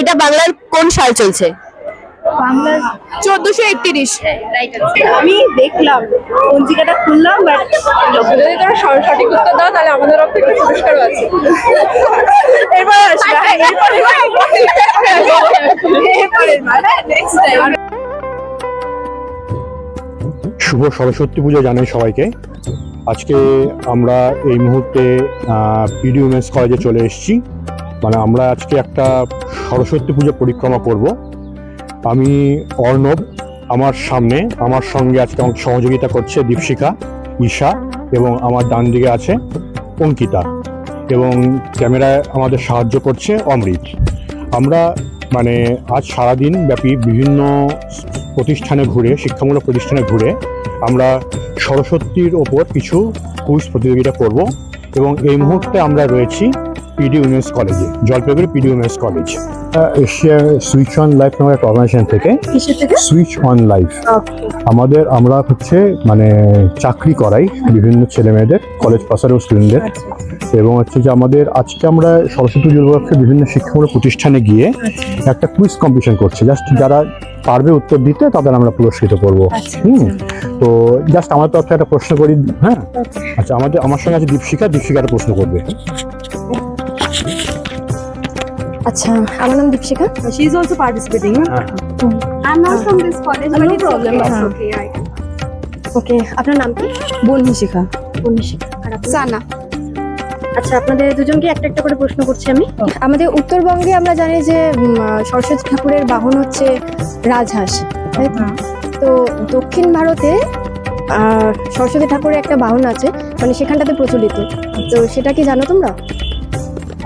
এটা বাংলার কোন সাল চলছে? বাংলার 1431। আমি দেখলাম পঞ্জিকাটা খুললাম বাট যদি তোমরা সঠিক উত্তর দাও তাহলে আমাদের পক্ষে একটা পুরস্কারও আছে। এরপর আসবে নেক্সট টাইম। শুভ সরস্বতী পুজো জানাই সবাইকে। আজকে আমরা এই মুহূর্তে পিডি উমেন্স কলেজে চলে এসেছি। মানে আমরা আজকে একটা সরস্বতী পুজো পরিক্রমা করব। আমি অর্ণব, আমার সামনে আমার সঙ্গে আজকে আমাকে সহযোগিতা করছে দীপশিখা, ঈশা এবং আমার ডান দিকে আছে অঙ্কিতা এবং ক্যামেরায় আমাদের সাহায্য করছে অমৃত। আমরা মানে আজ সারাদিন ব্যাপী বিভিন্ন প্রতিষ্ঠানে ঘুরে, শিক্ষামূলক প্রতিষ্ঠানে ঘুরে আমরা সরস্বতীর ওপর কিছু কুইজ প্রতিযোগিতা করব এবং এই মুহূর্তে আমরা রয়েছি পিডি উমেন্স কলেজে, Jalpaiguri PD women's college. Asia switch on life নামের একটা অর্গানাইজেশন থেকে, সুইচ অন লাইফ আমরা হচ্ছে মানে চাকরি করাই বিভিন্ন ছেলে মেয়েদের, কলেজ পাশের স্টুডেন্টদের। এবং হচ্ছে যে আমাদের আজকে আমরা সরস্বতী পুজো উপলক্ষে বিভিন্ন শিক্ষামূলক প্রতিষ্ঠানে গিয়ে একটা কুইজ কম্পিটিশন করছি। জাস্ট যারা পারবে উত্তর দিতে তাদের আমরা পুরস্কৃত করবো। তো জাস্ট আমার তরফ থেকে একটা প্রশ্ন করি। হ্যাঁ, আচ্ছা, আমার সঙ্গে আছে দীপশিখা একটা প্রশ্ন করবে। আচ্ছা, আমার নাম দীপশিখা। She is also participating. I'm not from this college, but no problem. It's okay. ওকে, আপনার নাম কি? বনশিখা। বনশিখা। আর আপনার? সানা। আচ্ছা, আপনাদের দুজনকে একটা একটা করে প্রশ্ন করছি আমি। আমাদের উত্তরবঙ্গে আমরা জানি যে সরস্বতী ঠাকুরের বাহন হচ্ছে রাজহাঁস, তাই তো? তো দক্ষিণ ভারতে সরস্বতী ঠাকুরের একটা বাহন আছে, মানে সেখানটাতে প্রচলিত। তো সেটা কি জানো তোমরা?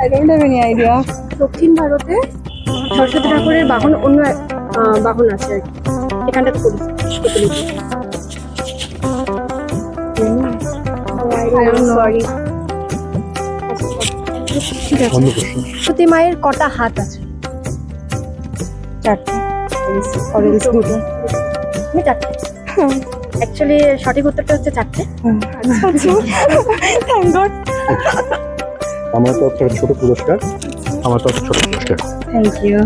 I don't have any idea. দক্ষিণ ভারতে সরস্বতী ঠাকুরের বাহন অন্য বাহন আছে আর কি, এখানটাতে প্রচলিত। Sorry. ঠিক আছে। সরস্বতী মায়ের কটা হাত আছে? চারটে। আমি চারটে। অ্যাকচুয়ালি সঠিক উত্তরটা হচ্ছে চারটে। Thank God. আমার তরফ থেকে ছোট পুরস্কার, আমার তরফ ছোট পুরস্কার। Thank you.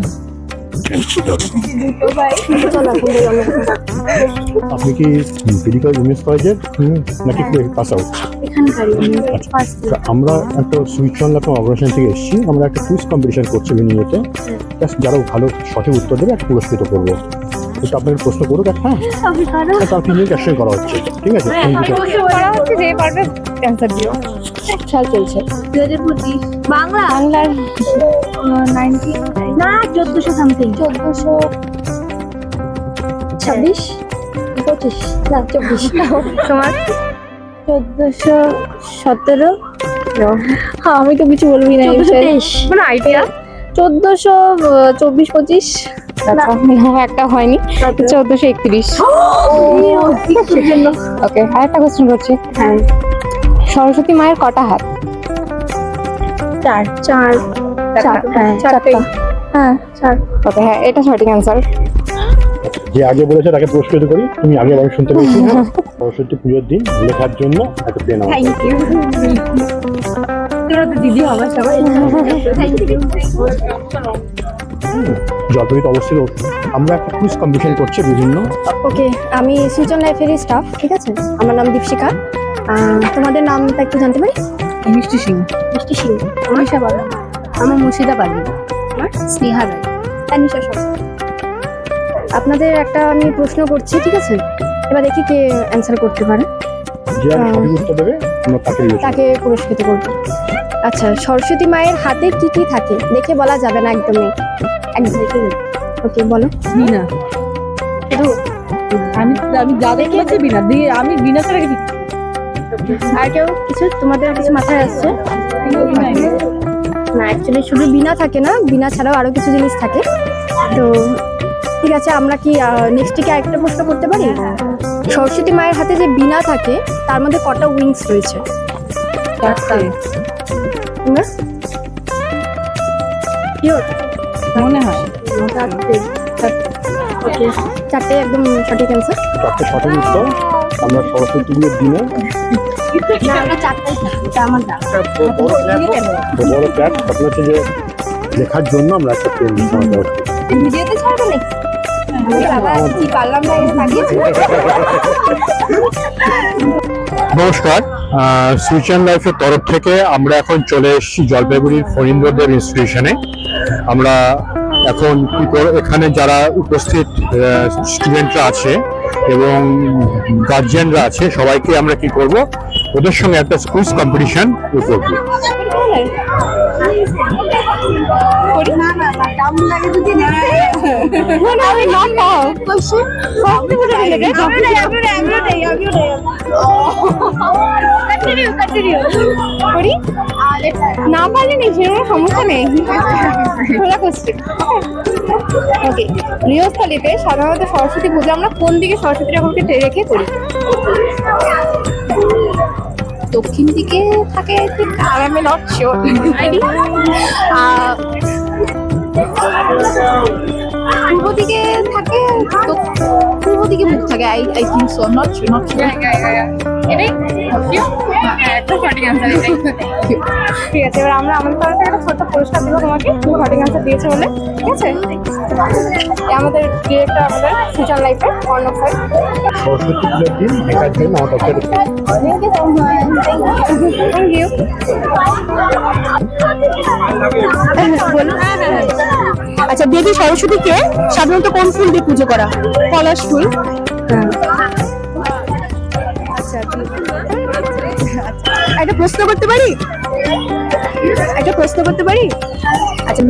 আপনি কি পিডি উমেন্স কলেজের নাকি পাস আউট? আমরা একটা সুইচ অন লাইফ অর্গানাইজেশন থেকে এসেছি। আমরা একটা কুইজ কম্পিটিশন করছি ভিনিয়েতে। জাস্ট যারা ভালো সঠিক উত্তর দেবে একটা পুরস্কৃত করবো। একটু আপনাকে প্রশ্ন করুক একটা। তার 3 মিনিট একসঙ্গে করা হচ্ছে, ঠিক আছে? করা হচ্ছে, যে পারবে অ্যানসার দিও। সাল চলছে 2025 বাংলার 19 না 1400 সামথিং 26 25 না 24। তোমার 1417। হ্যাঁ, আমি তো কিছু বলবি না। 23 মানে আইডিয়া 1424-25। একটা হয়নি, 1431। ওকে, আর একটা কোশ্চেন করছি। হ্যাঁ, সরস্বতী মায়ের কটা হাত? চার। হ্যাঁ, চারটে। হ্যাঁ, চার। ওকে, হ্যাঁ, এটা সঠিক অ্যান্সার। যে আগে বলেছে তাকে পুরস্কৃত করি। তুমি আগে আমি শুনতে পেয়েছি। সরস্বতী পুজোর দিন লেখার জন্য একটা পেন আমার। Thank you. তোরা তো দিদি হবে সবাই। Thank you. জলপাইগুড়িতে অবস্থিত আমরা একটা কুইজ কম্পিটিশন করছি বিভিন্ন। ওকে, আমি সুইচ অন লাইফেরই স্টাফ, ঠিক আছে? আমার নাম দীপশিখা। তোমাদের নামটা একটু জানতে পারি? মিষ্টি সিং। মিষ্টি সিং। আমার বলো। আমার মুর্শিদা পালি। আমার স্নেহা রায়। তানিশা সরকার। আপনাদের একটা আমি প্রশ্ন করছি, ঠিক আছে? এবার দেখি কে অ্যান্সার করতে পারে। যে সঠিক উত্তর দেবে আমরা তাকে পুরস্কৃত করব। আচ্ছা, সরস্বতী মায়ের হাতে কি কি থাকে? দেখে বলা যাবে না একদমই। ওকে, বলো। বিনা। আমি যা দেখেছি বিনা দিয়ে, আমি বিনা ছাড়া কিছু। আর কেউ কিছু তোমাদের কিছু মাথায় আসছে? না, অ্যাকচুয়ালি শুধু বিনা থাকে না, বিনা ছাড়াও আরো কিছু জিনিস থাকে। তো ঠিক আছে, আমরা কি নেক্সট থেকে আরেকটা প্রশ্ন করতে পারি? সরস্বতী মায়ের হাতে যে বিনা থাকে তার মধ্যে কটা উইংস রয়েছে? মনে হয় চারটে একদম সঠিক অ্যান্সার। চারটে সঠিক উত্তর। আমরা সরস্বতী পুজোর দিনে না, আমরা চারটাই, এটা আমার দাম। বড় প্ল্যাট, আপনার হচ্ছে যে লেখার জন্য আমরা একটা পেন ব্যবস্থা করছি। ভিডিওতে ছাড়বে নাকি? বাবা কি পারলাম না এটা লাগিয়েছি। নমস্কার, সুইচান লাইফের তরফ থেকে আমরা এখন চলে এসেছি জলপাইগুড়ির ফণীন্দ্রদেব ইনস্টিটিউশনে। আমরা এখন এখানে যারা উপস্থিত স্টুডেন্টরা আছে এবং গার্জিয়ানরা আছে সবাইকে আমরা কি করব, ওদের সঙ্গে একটা কুইজ কম্পিটিশন করব। না পারলে নেই সেরকম সমস্যা নেই। ওকে, গৃহস্থলীতে সাধারণত সরস্বতী পুজো আমরা কোন দিকে সরস্বতী ঠাকুরকে রেখে করি? দক্ষিণ দিকে থাকে, ঠিক আর আমি নট শিওর। পূর্ব দিকে থাকে, পূর্ব দিকে মুখ থাকে। I think so, not sure. ঠিক আছে, এবার আমরা আমাদের তরফ থেকে একটা ছোট্ট পুরস্কার দেবো তোমাকে, তুমি সঠিক অ্যান্সার দিয়েছো বলে। ঠিক আছে, আমাদের ডিরেক্টর, আমাদের সুইচান লাইফের অর্ণব স্যার। সরস্বতী পুজোর দিন লেখার জন্য আমার কাছে থ্যাংক ইউ। আচ্ছা, দেবী সরস্বতীকে সাধারণত কোন ফুল দিয়ে পুজো করা? পলাশ ফুল। আচ্ছা, একটা প্রশ্ন করতে পারি? আচ্ছা,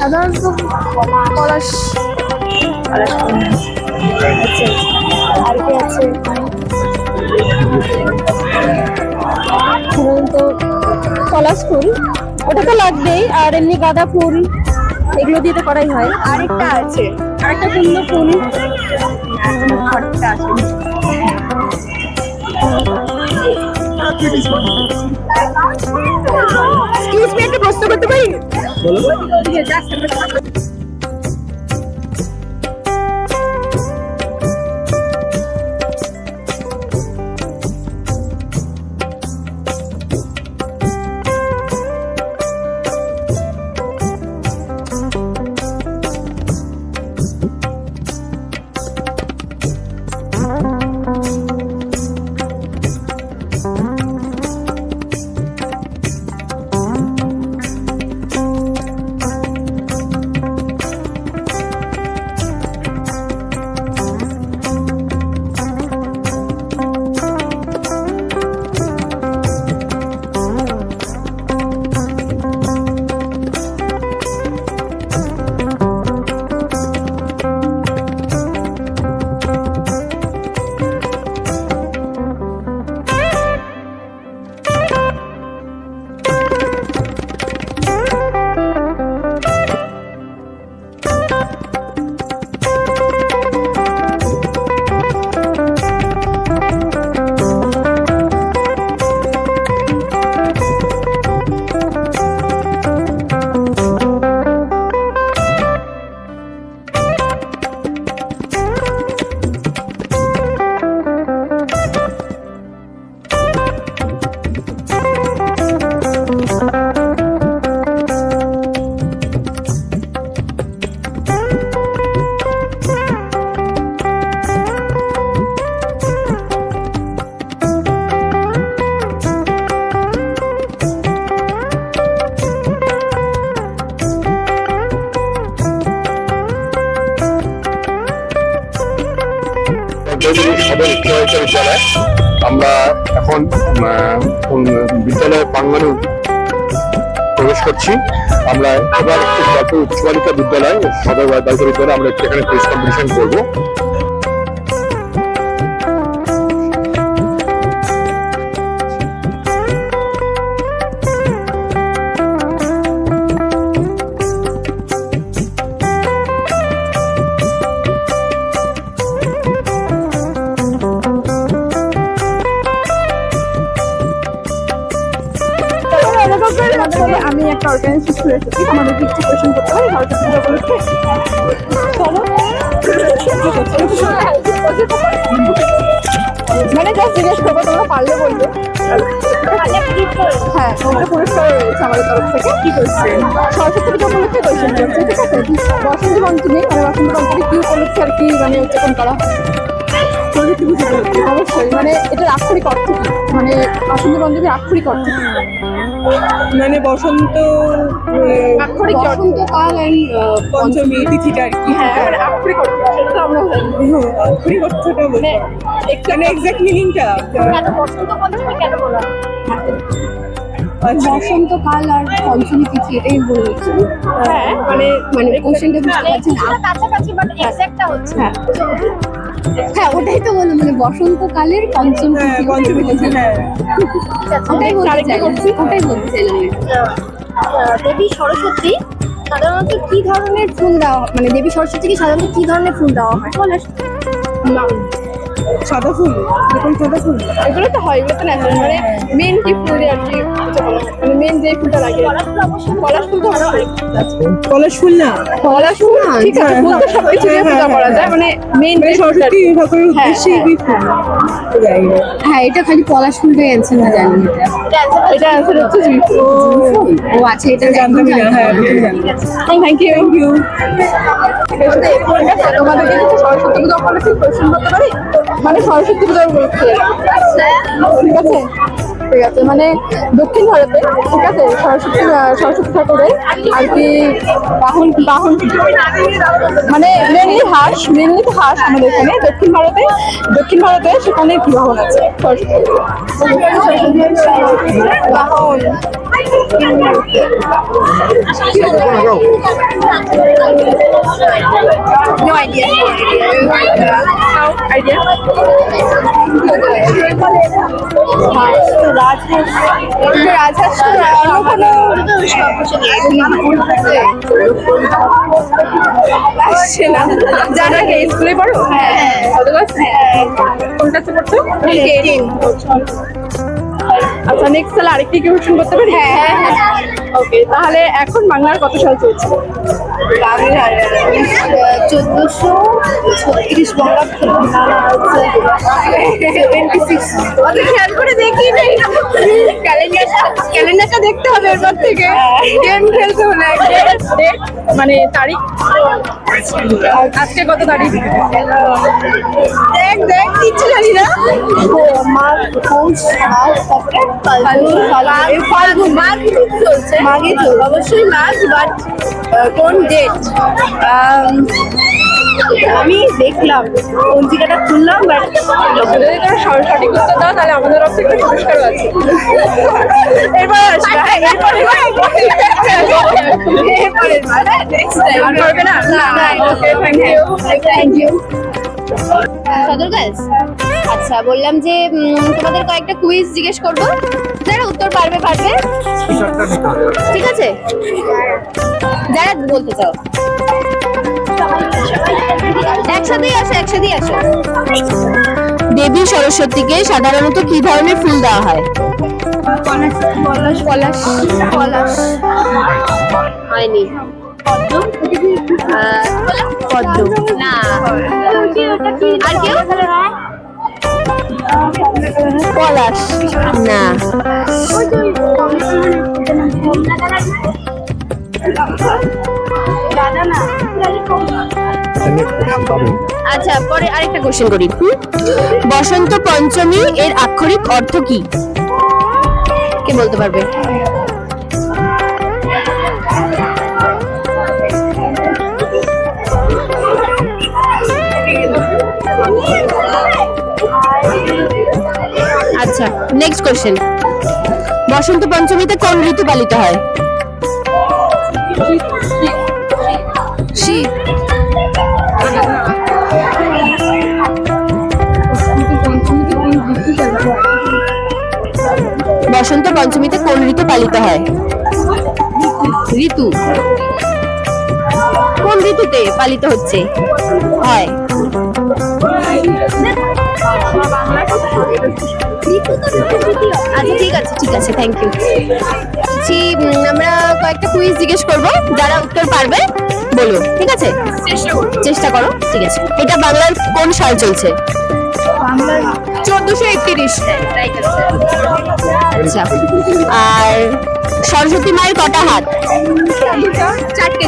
সাধারণত পলাশ। আচ্ছা, আর কি আছে? সাধারণত পলাশ ফুল, ওটা তো লাগবেই। আর এমনি গাঁদা ফুল, এগুলো দিয়ে তো করাই হয়। আরেকটা আছে, আরেকটা পূর্ণ ফুল। আরেকটা আছে। এক্সকিউজ মি, একটা প্রশ্ন করতে পারি? সদর বিদ্যালয়। আমরা এখন বিদ্যালয়ের প্রাঙ্গণে প্রবেশ করছি। আমরা এবার উচ্চ বালিকা বিদ্যালয়, সদর বালিকা বিদ্যালয়ে আমরা এখানে কুইজ কম্পিটিশন করবো। আমি একটা অর্গানাইজেশন শুরু করেছি, আমাদের কিছু কোয়েশ্চেন করতে হয় সরস্বতী পূজা উপলক্ষে। চলো মানে জাস্ট জিজ্ঞেস করবো, তোমরা পারলে বলবে। হ্যাঁ, ওটা পুরস্কার রয়েছে আমাদের তরফ থেকে। কি করছে? সরস্বতী পুজো উপলক্ষে কোয়েশ্চেন করছে, ঠিক আছে? বসন্ত পঞ্চমী, মানে বসন্ত পঞ্চমী কি উপলক্ষে আর কি মানে উদযাপন করা হয়? সরস্বতী পুজো উপলক্ষে অবশ্যই, মানে এটা আক্ষরিক অর্থ কি? মানে বসন্ত পঞ্চমীর আক্ষরিক অর্থ কি? মানে বসন্ত আক্ষরিক বসন্তকাল পঞ্চমী তিথিটা আর কি। হ্যাঁ, মানে আক্ষরিক অর্থ সেটা তো আমরা জানি। আক্ষরিক অর্থটা মানে মানে এক্সাক্ট মিনিংটা। কেন বসন্ত পঞ্চমী কেন বলা হয়? বসন্তকাল আর পঞ্চমী তিথি এটাই বলছি। হ্যাঁ, মানে মানে কোশ্চেনটা বুঝতে পারছি না। কাছাকাছি বাট এক্সাক্টটা হচ্ছে। হ্যাঁ, ওটাই তো বললাম, মানে বসন্তকালের পঞ্চম হ্যাঁ, তিথি। পঞ্চমী তিথি, হ্যাঁ। ওটাই বলতে আরেকটা চাইলাম, করছি। ওটাই বলতে চাইলাম। দেবী সরস্বতী সাধারণত কি ধরনের ফুল দেওয়া হয়? মানে দেবী সরস্বতীকে সাধারণত কি ধরনের ফুল দেওয়া হয়? সাদা ফুল, এরকম সাদা ফুল। এগুলো তো হয়, এগুলো তো ন্যাচারাল, মানে মেন কি ফুল দিয়ে আর কি পুজো করা হয়। মানে মেন যে ফুলটা লাগে, পলাশ ফুল তো অবশ্যই। পলাশ ফুল না, পলাশ ফুল ঠিক আছে, ফুল তো সবকিছু দিয়ে পূজা করা যায়, মানে মেন মানে সরস্বতী ঠাকুরের উদ্দেশ্যে এই ফুল। যাই হোক। হ্যাঁ, এটা খালি পলাশ ফুলটাই অ্যান্সার না জানি এটা। এটা অ্যান্সার হচ্ছে জুঁই ফুল। ও আচ্ছা, এটা জানতামই না, হ্যাঁ থ্যাংক ইউ। তোমাদেরকে কিছু সরস্বতী পুজো উপলক্ষে কোয়েশ্চেন করতে পারি? মানে সরস্বতী পুজোর উপলক্ষে, ঠিক আছে? ঠিক আছে, মানে দক্ষিণ ভারতে, ঠিক আছে, সরস্বতী ঠাকুরের আর কি বাহন মানে মেনলি তো হাঁস আমাদের এখানে দক্ষিণ ভারতে সেখানে কি বাহন আছে বাহন? No idea. No idea. রাজহাঁস অন্য কোনো আসছে না। যারা স্কুলে পড়ো? কোনটা পড়ছো? আচ্ছা, নেক্সট তাহলে আরেকটি কোয়েশ্চেন করতে পারি? হ্যাঁ। ওকে, তাহলে এখন বাংলার কত সাল চলছে? 1436 বঙ্গাব্দ। 76। খেয়াল করে দেখি নেই, ক্যালেন্ডারটা দেখতে হবে এরপর থেকে। গেম খেলতে হলে ডেট মানে তারিখ, আজকে কত তারিখ? দেখ কিচ্ছু জানি না। মাঘে চলছে অবশ্যই মাঘ, বাট কোন ডেট আমি দেখলাম, পঞ্জিকাটা খুললাম, বাট যদি তোমরা সঠিক উত্তর দাও তাহলে আমাদের তরফ থেকে পুরস্কারও আছে। এরপর আসবে, আর করবে না? ওকে, থ্যাংক ইউ। সদর গার্লস। আচ্ছা, বললাম যে তোমাদের কয়েকটা কুইজ জিজ্ঞেস করবো, যারা উত্তর পারবে। ঠিক আছে, যারা বলতে চাও একসাথেই আসো। দেবী সরস্বতীকে সাধারণত কি ধরনের ফুল দেওয়া হয়? পলাশ হয়নি। পদ্ম না। আর কেউ? পলাশ না। আচ্ছা, পরে আরেকটা কোশ্চেন করি। বসন্ত পঞ্চমী এর আক্ষরিক অর্থ কি? কে বলতে পারবে? আচ্ছা, নেক্সট কোশ্চেন। বসন্ত পঞ্চমীতে কোন ঋতু পালিত হয়? শীত। বসন্ত পঞ্চমীতে কোন ঋতু পালিত হয়? ঋতু কোন ঋতুতে পালিত হচ্ছে হয়? আচ্ছা ঠিক আছে ঠিক আছে, থ্যাংক ইউ। আমরা কয়েকটা কুইজ জিজ্ঞেস করব, যারা উত্তর পারবে বলো, ঠিক আছে? চেষ্টা করো, ঠিক আছে। এটা বাংলার কোন সাল চলছে? 1431। আচ্ছা, আর সরস্বতী মায়ের কটা হাত? চারটে।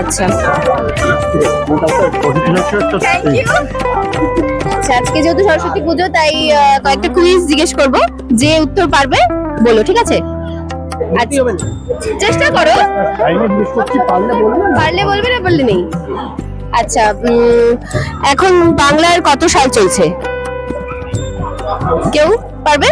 আচ্ছা আচ্ছা, আজকে যেহেতু সরস্বতী পুজো তাই কয়েকটা কুইজ জিজ্ঞেস করব, যে উত্তর পারবে বলো, ঠিক আছে? আচ্ছা, চেষ্টা করো, পারলে বলবে, না বললে নেই। আচ্ছা, এখন বাংলার কত সাল চলছে? কেউ পারবে?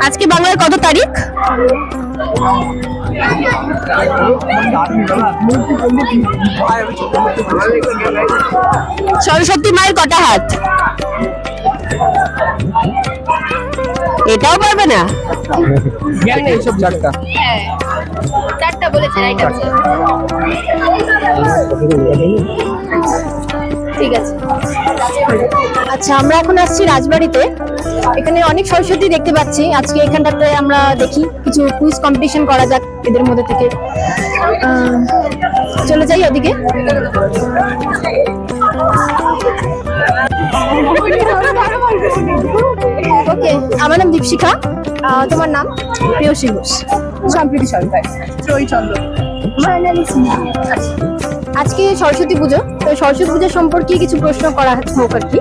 আজকে বাংলার কত তারিখ? সরস্বতী মায়ের কটা হাত? এটাও পারবে না? চারটা বলেছে, রাইট আছে। ঠিক আছে। আচ্ছা, আমরা এখন আসছি রাজবাড়িতে। এখানে অনেক সরস্বতী দেখতে পাচ্ছি। আজকে এখানটাতে আমরা দেখি কিছু কুইজ কম্পিটিশন করা যাক এদের মধ্যে থেকে। চলে যাই ওদিকে। ওকে, আমার নাম দীপশিখা। তোমার নাম? প্রিয়সী ঘোষ। সম্প্রীতি সরকার। ত্রয়ী চন্দ্র। আজকে সরস্বতী পুজো, তো সরস্বতী পুজো সম্পর্কে কিছু প্রশ্ন করা হোক আর কি।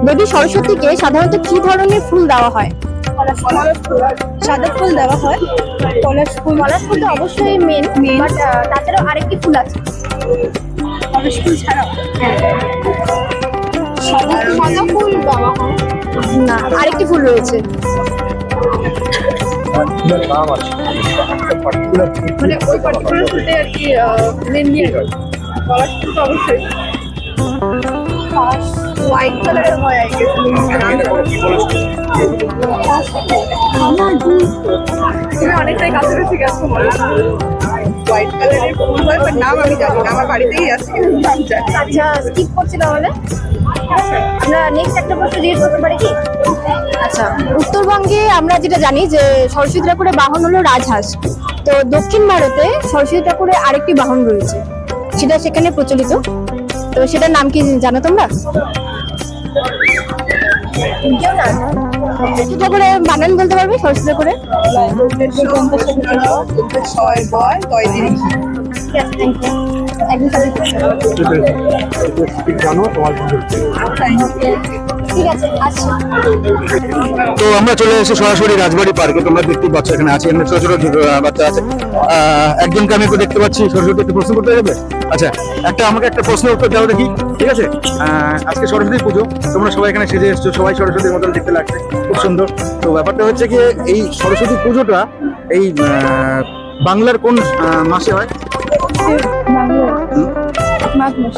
দেবী সরস্বতীকে সাধারণত কি ধরনের ফুল দেওয়া হয়? সাদা ফুল দেওয়া হয়, পলাশ ফুল। পলাশ ফুল তো অবশ্যই মেন, বাট তাছাড়াও আরেকটি ফুল আছে। পলাশ ফুল ছাড়াও সাদা ফুল দেওয়া হয় না, আরেকটি ফুল রয়েছে। মানে ওই পার্টিকুলার ফুলটা আর কি মেন নিয়ে পলাশ ফুল তো অবশ্যই হোয়াইট কালারের হয় আই গেস। তুমি অনেকটাই কাছাকাছি গেছো বলো। হোয়াইট কালারের ফুল হয়, বাট নাম আমি জানি না, আমার বাড়িতেই আছে কিন্তু নাম জানি না। আচ্ছা, স্কিপ করছি তাহলে। আমরা নেক্সট একটা প্রশ্ন জিজ্ঞেস করতে পারি কি? আচ্ছা, উত্তরবঙ্গে আমরা যেটা জানি যে সরস্বতী ঠাকুরের বাহন হলো রাজহাঁস। তো দক্ষিণ ভারতে সরস্বতী ঠাকুরের আরেকটি বাহন রয়েছে, সেটা সেখানে প্রচলিত। তো সেটার নাম কি জানো তোমরা? সরস্বতী ঠাকুরের বানান বলতে পারবে সরস্বতী ঠাকুরের? ছয় বয় কয় দিন। একদম সঠিক question। জানো তোমার ঠিক আছে, আচ্ছা। তো আমরা চলে এসেছি সরাসরি রাজবাড়ি পার্কে। তোমরা দেখতে পাচ্ছ এখানে আছে, এখানে ছোট ছোট বাচ্চা আছে। একজনকে আমি একটু দেখতে পাচ্ছি, সরস্বতী একটু প্রশ্ন করতে যাবে। আচ্ছা, আমাকে একটা প্রশ্নের উত্তর দাও দেখি, ঠিক আছে? আজকে সরস্বতী পুজো, তোমরা সবাই এখানে সেজে এসছো, সবাই সরস্বতীর মতন দেখতে লাগছে, খুব সুন্দর। তো ব্যাপারটা হচ্ছে কি, এই সরস্বতী পুজোটা এই বাংলার কোন মাসে হয়? মাঘ মাস।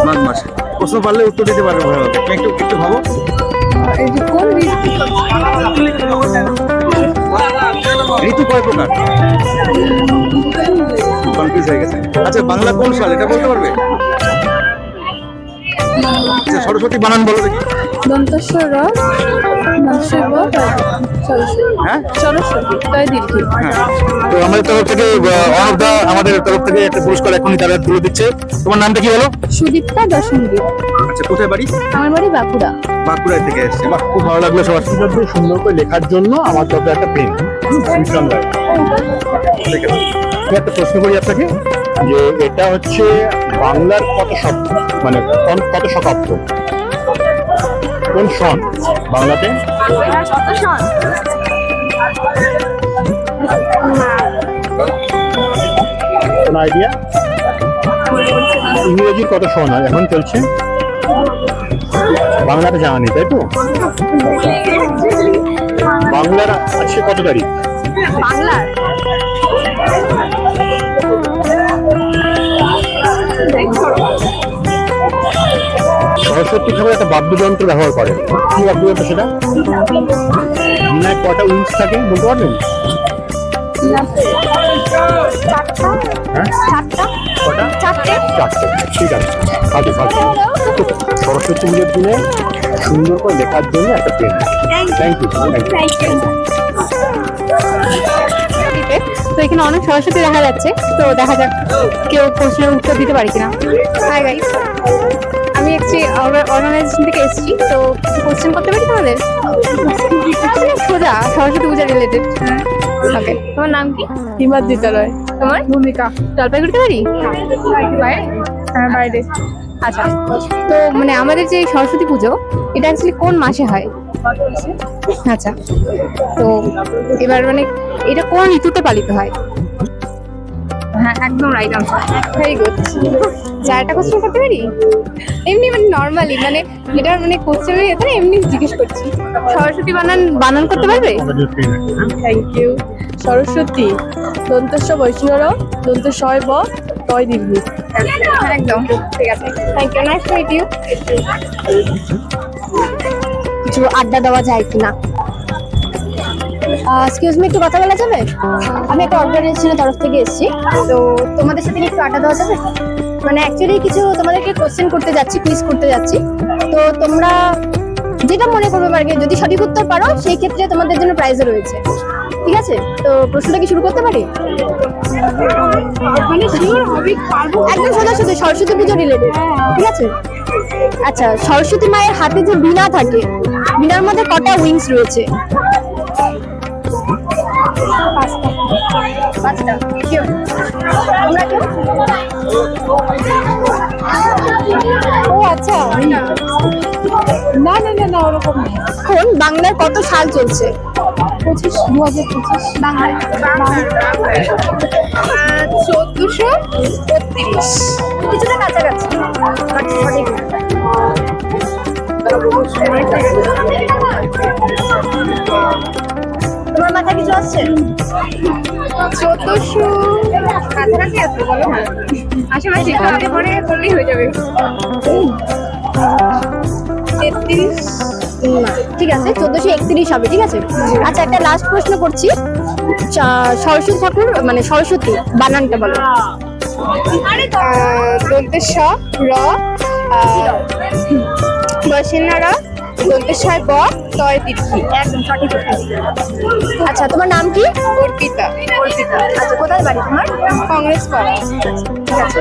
মাঘ মাসে। প্রশ্ন পারলে উত্তর দিতে পারবে ভালোভাবে। তুমি একটু ভাবো। এই যে কোন ঋতু কয় প্রকার? কনফিউজ হয়ে গেছে। আচ্ছা, বাংলা কোন সাল এটা বলতে পারবে? আচ্ছা, সরস্বতী বানান বলো দেখি। দন্তস্বর হ্যাঁ, সরস্বতী তাই দীর্ঘি। হ্যাঁ। তো আমাদের তরফ থেকে আমাদের তরফ থেকে একটা পুরস্কার এখনই তারা তুলে দিচ্ছে। তোমার নামটা কি বলো? সুদীপ্তা দশমী। আচ্ছা, কোথায় বাড়ি? আমার বাড়ি বাঁকুড়া। বাঁকুড়া থেকে এসছে। বাহ, খুব ভালো লাগলো সবার। সুন্দর করে লেখার জন্য আমার তরফে একটা পেন। একটা প্রশ্ন করি আপনাকে, যে এটা হচ্ছে বাংলার কত শব্দ, মানে কত শতাব্দ, কোন সন বাংলাতে? কোন আইডিয়া? ইংরেজির কত সন এখন চলছে? বাংলাটা জানা নেই, তাই তো? বাংলার আজকে কত তারিখ? বাংলার সরস্বতী ঠাকুর একটা বাদ্যযন্ত্র ব্যবহার করে, কি বাদ্যযন্ত্র সেটা? বিনায় কটা উইংস থাকে বলতে পারবেন? চারটে চারটে, ঠিক আছে। সাজু সাজু সরস্বতী পুজোর দিনে সুন্দর করে লেখার জন্য একটা pen. Thank you, thank you. তো এখানে অনেক সরস্বতী দেখা যাচ্ছে, তো দেখা যাক কেউ প্রশ্নের উত্তর দিতে পারি কিনা। হাই গাইস, আমি একটি অর্গানাইজেশন থেকে এসেছি, তো কোশ্চেন করতে পারি তোমাদের? সোজা সরস্বতী পূজা রিলেটেড। ওকে, তোমার নাম কি? হিমাদ্রিতা রয়। তোমার? ভূমিকা। জলপাইগুড়িতে বাড়ি? বাইরে? হ্যাঁ, বাইরে। আচ্ছা, তো মানে আমাদের যে সরস্বতী পুজো, এটা অ্যাকচুয়ালি কোন মাসে হয়? আচ্ছা, তো এবার মানে এটা কোন ঋতুতে পালিত হয়? হ্যাঁ, একদম রাইট আনসার। Very good. চারটা কোশ্চেন করতে পারি? এমনি মানে নর্মালি, মানে এটা মানে কোশ্চেন এখানে এমনি জিজ্ঞেস করছি। সরস্বতী বানান করতে পারবে? Thank you. সরস্বতী দন্তস্ব বৈষ্ণর দন্তস্বয় ব তয় দীর্ঘ। একদম ঠিক আছে, thank you. Nice to meet you. কিছু আড্ডা দেওয়া যায় কিনা? এক্সকিউজ মি, একটু কথা বলা যাবে? আমি একটা অর্গানাইজেশনের তরফ থেকে এসেছি, তো তোমাদের সাথে কি একটু আড্ডা দেওয়া যাবে? মানে অ্যাকচুয়ালি কিছু তোমাদেরকে কোশ্চেন করতে যাচ্ছি, কুইজ করতে যাচ্ছি, তো তোমরা যেটা মনে করবে আর কি, যদি সঠিক উত্তর পারো সেই ক্ষেত্রে তোমাদের জন্য প্রাইজও রয়েছে। ঠিক আছে, তো প্রশ্নটা কি শুরু করতে পারি? একদম সোজা সোজা সরস্বতী পুজো রিলেটেড, ঠিক আছে? আচ্ছা, সরস্বতী মায়ের হাতে যে বীণা থাকে, বীণার মধ্যে কটা উইংস রয়েছে? পাঁচটা। Sure? তোমরা কেউ? ও আচ্ছা, না না না না, ওরকম না। এখন বাংলার কত সাল চলছে? 2025। বাংলায় 1432। কিছুটা কাছাকাছি, বাট সঠিক না। তোমার মাথায় কিছু আসছে? 1400 কাছাকাছি আছে, বলো না। আশেপাশে আগে পরে করলেই হয়ে যাবে। 33। না, ঠিক আছে, 1431 হবে, ঠিক আছে। আচ্ছা, একটা লাস্ট প্রশ্ন করছি। সরস্বতী ঠাকুর মানে সরস্বতী বানানটা বলো। দন্তেশ্ব র, বসেনা র, দন্তেশ্বয় ব, তয় দীর্ঘি। একদম সঠিক উত্তর। আচ্ছা, তোমার নাম কি? অর্পিতা। আচ্ছা, কোথায় বাড়ি তোমার? কংগ্রেস পাড়া। ঠিক আছে,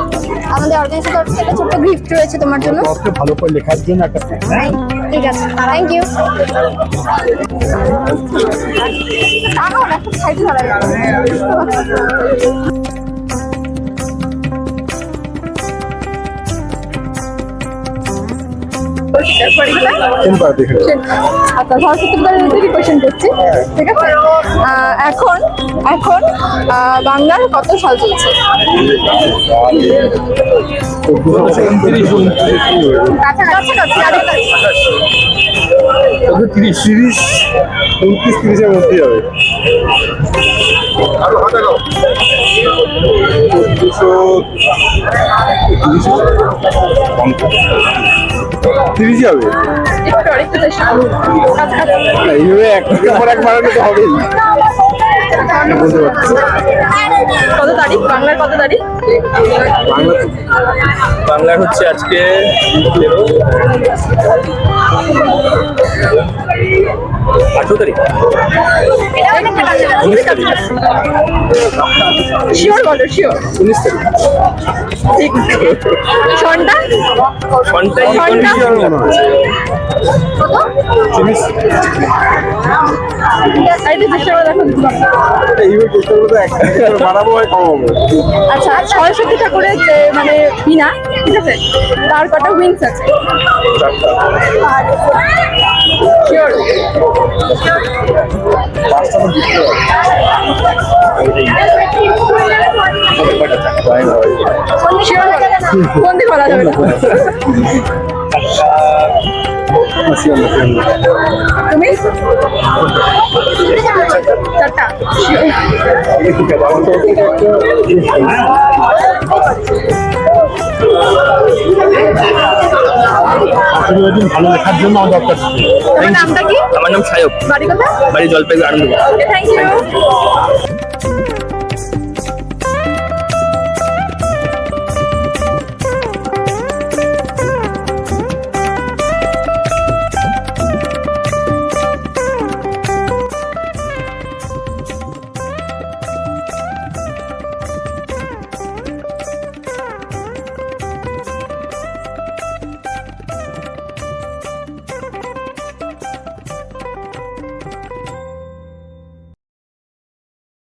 আমাদের অর্গানাইজেশন তরফ থেকে একটা ছোট্ট গিফট রয়েছে তোমার জন্য। তরফে ভালো করে লেখার জন্য একটা পেন। ঠিক আছে, থ্যাংক ইউ। আচ্ছা, সরস্বতী পূজার রিলেটেড কোয়েশ্চেন করছি, ঠিক আছে? এখন এখন বাংলার কত সাল চলছে? কাছাকাছি, আরেকটা। 30-29-30-30-এর মধ্যেই হবে। 30 হবে। একটু আরেকটু চেষ্টা করো। কাছাকাছি। এইভাবে একটার পর এক বাড়ানো তো হবেই। বুঝতে পারছি। কত তারিখ? বাংলার কত তারিখ? বাংলার হচ্ছে আজকে 18 তারিখ। শিওর বলো, শিওর। 19 তারিখ। ঠিক। সনটা? সনটাই সনটা? আরেকটু চেষ্টা করে দেখো। এইভাবে চেষ্টা করে তো একটা বাড়াবো হয় কম হবে। আচ্ছা, সরস্বতী ঠাকুরের যে মানে বীণা, ঠিক আছে, তার কটা উইংস আছে? শিওর? শিওর কোন দিকে বলা যাবে না? তুমি? চারটা। ভালো লেখার জন্য আমার দরকার ছিল। তোমার নামটা কি? আমার নাম সায়ক, বাড়ি কোথায়? বাড়ি জলপাইগুড়ি আনন্দবাজার। Thank you.